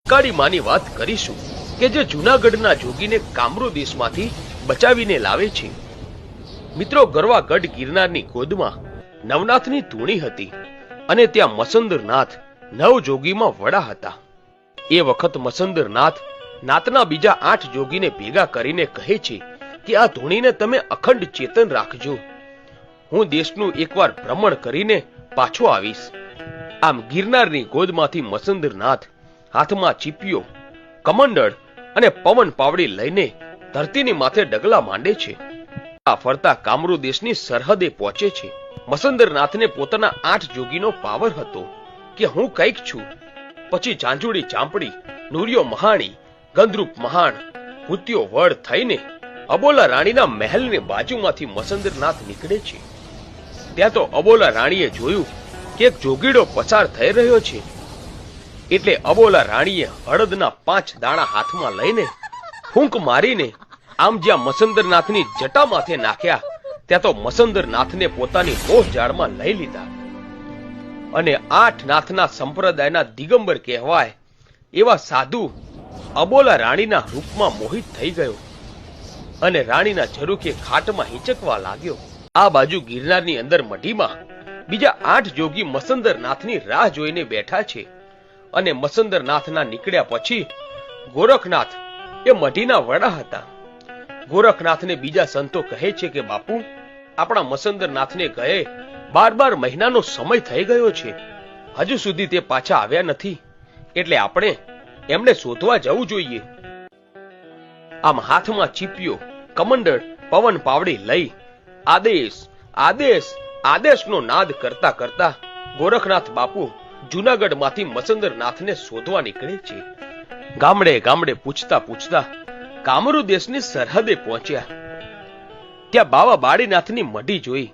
કાળી માની વાત કરીશું કે જે જૂનાગઢના જોગીને કામરૂ દેશમાંથી બચાવીને લાવે છે। મિત્રો, ગરવા ગઢ ગિરનારની ગોદમાં નવનાથની ધૂણી હતી અને ત્યાં મસંદરનાથ નવ જોગીમાં વડા હતા। એ વખત મસંદરનાથ નાતના બીજા 8 જોગીને ભેગા કરીને કહે છે કે આ ધૂણીને તમે અખંડ ચેતન રાખજો, હું દેશનું એકવાર ભ્રમણ કરીને પાછો આવીશ। આમ ગિરનારની ગોદમાંથી મસંદરનાથ હાથમાં ચીપિયો, કમંડળ અને પવન પાવડી લઈને ધરતીની માથે ડગલા માંડે છે। આ ફરતા કામરૂ દેશની સરહદે પહોંચે છે। મસંદરનાથને પોતાના 8 જોગીનો પાવર હતો કે હું કઈક છું। પછી ઝાંઝુડી ચાંપડી, નુરિયો મહાણી, ગંધરૂપ મહાણ, ભૂત્યો વડ થઈને અબોલા રાણીના મહેલની બાજુમાંથી મસંદરનાથ નીકળે છે। ત્યાં તો અબોલા રાણીએ જોયું કે એક જોગીડો પસાર થઈ રહ્યો છે, એટલે અબોલા રાણીએ હળદના 5 દાણા હાથમાં લઈને ફૂંક મારીને આમ જ્યાં મસંદરનાથની જટા માથે નાખ્યા, ત્યાં તો મસંદરનાથને પોતાની મોહ જાળમાં લઈ લીધા અને 8 નાથના સંપ્રદાયના દિગંબર કહેવાય એવા સાધુ અબોલા રાણીના રૂપમાં મોહિત થઈ ગયો અને રાણીના ઝરૂખે ખાટમાં હિંચકવા લાગ્યો। આ બાજુ ગિરનારની અંદર મઢીમાં બીજા 8 જોગી મસંદરનાથની રાહ જોઈને બેઠા છે અને મસંદરનાથના નીકળ્યા પછી ગોરખનાથ એ મઢીના વડા હતા। ગોરખનાથને બીજા સંતો કહે છે કે બાપુ, આપણા મસંદરનાથને ગયે 12 મહિનાનો સમય થઈ ગયો છે, હજુ સુધી તે પાછા આવ્યા નથી, એટલે આપણે એમને શોધવા જવું જોઈએ। આમ હાથમાં ચીપિયો, કમંડળ, પવન પાવડી લઈ આદેશ આદેશ આદેશનો નાદ કરતા કરતા ગોરખનાથ બાપુ જૂનાગઢમાંથી મસંદરનાથને શોધવા નીકળે છે। ગામડે ગામડે પૂછતા પૂછતા કામરૂ દેશની સરહદે પહોંચ્યા। ત્યાં બાવા બાળીનાથની મઢી જોઈ।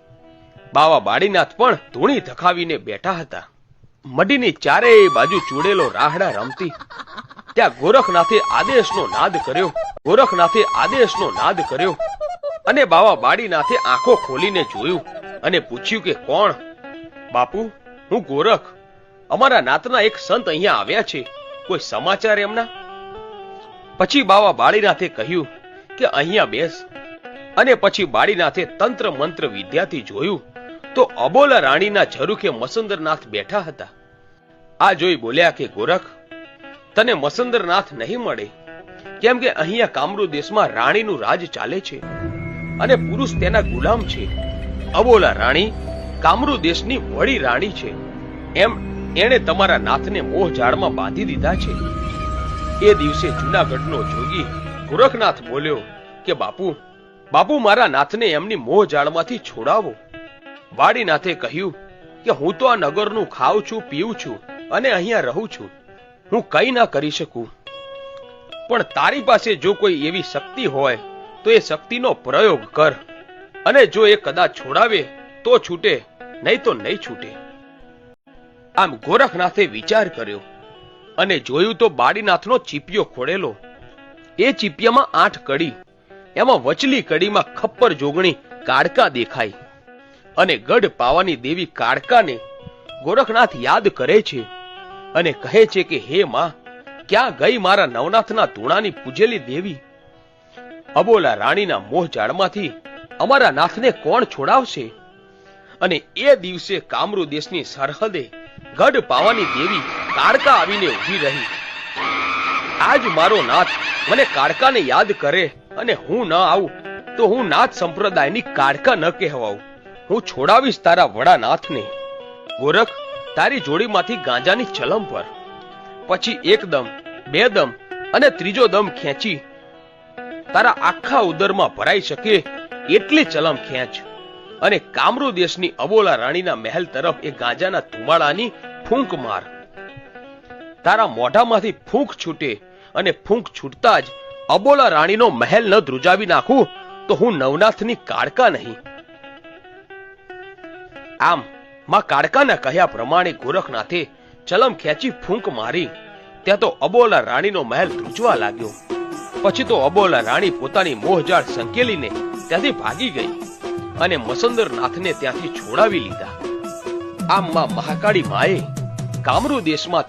બાવા બાળીનાથ પણ ધૂણી ધખાવીને બેઠા હતા। મઢીની ચારેય બાજુ ચૂડેલો રાહડા રમતી। ત્યાં ગોરખનાથે આદેશનો નાદ કર્યો। ગોરખનાથે આદેશનો નાદ કર્યો અને બાવા બાળીનાથે આંખો ખોલીને જોયું અને પૂછ્યું કે કોણ? બાપુ, હું ગોરખ, અમારા નાતના એક સંત અહીંયા આવ્યા છે, કોઈ સમાચાર એમના? પછી બાવા બાળીનાથે કહ્યું કે અહીંયા બેસ, અને પછી બાળીનાથે તંત્ર મંત્ર વિદ્યાથી જોયું તો અબોલા રાણીના ઝરૂખે મસંદરનાથ બેઠા હતા। આ જોઈ બોલ્યા કે ગોરખ, તને મસંદરનાથ નહીં મળે, કેમ કે અહીંયા કામરૂ દેશમાં રાણીનું રાજ ચાલે છે અને પુરુષ તેના ગુલામ છે। અબોલા રાણી કામરૂ દેશની વડી રાણી છે, એમ એણે તમારા નાથને મોહ જાળમાં બાંધી દીધા છે। એ દિવસે જૂનાગઢનો જોગી ગોરખનાથ બોલ્યો કે બાપુ, મારા નાથને એમની મોહ જાળમાંથી છોડાવો। વાડીનાથે કહ્યું કે હું તો આ નગરનું ખાઉં છું, પીઉં છું અને અહીંયા રહું છું, હું કઈ ના કરી શકું, પણ તારી પાસે જો કોઈ એવી શક્તિ હોય તો એ શક્તિનો પ્રયોગ કર, અને જો એ કદાચ છોડાવે તો છૂટે, નહીં તો નહીં છૂટે। આમ ગોરખનાથે વિચાર કર્યો અને જોયું તો બાળીનાથનો ચીપિયો ખોડેલો। એ ચીપિયામાં 8 કડી, એમાં વચલી કડીમાં ખપ્પર જોગણી કાળકા દેખાય અને ગઢ પાવાની દેવી કાળકાને ગોરખનાથ યાદ કરે છે અને કહે છે કે હે માં, ક્યાં ગઈ મારા નવનાથના ધૂણાની પૂજેલી દેવી? અબોલા રાણીના મોહ જાળમાંથી અમારા નાથને કોણ છોડાવશે? અને એ દિવસે કામરૂ દેશની સરહદે ગઢ પાવાની દેવી કાળકા આવીને ઊભી રહી। આજ મારો નાથ મને કાળકાને યાદ કરે અને હું ન આવું તો હું નાથ સંપ્રદાયની કાળકા ન કહેવાઉં, હું છોડાવીશ તારા વડા નાથને। ગોરખ, તારી જોડીમાંથી ગાંજાની ચલમ પર, પછી 1 દમ, 2 દમ અને 3જો દમ ખેંચી તારા આખા ઉદરમાં ભરાઈ શકે એટલી ચલમ ખેંચ અને કામરૂ દેશની અબોલા રાણીના મહેલ તરફ એ ગાંજાના ધુમાડાની ફૂંક માર। તારા મોઢામાંથી ફૂંક છૂટે અને ફૂંક છૂટતા જ અબોલા રાણીનો મહેલ ન ધ્રુજાવી નાખું તો હું નવનાથની કાળકા નહીં। આમ માં કાળકાના કહ્યા પ્રમાણે ગોરખનાથે ચલમ ખેંચી ફૂંક મારી। ત્યાં તો અબોલા રાણીનો મહેલ ધ્રુજવા લાગ્યો। પછી તો અબોલા રાણી પોતાની મોહજાળ સંકેલીને ત્યાંથી ભાગી ગઈ અને મસંદરનાથને ત્યાંથી છોડાવી લીધા। આમ માં મહાકાળી માએ કામરૂ દેશમાંથી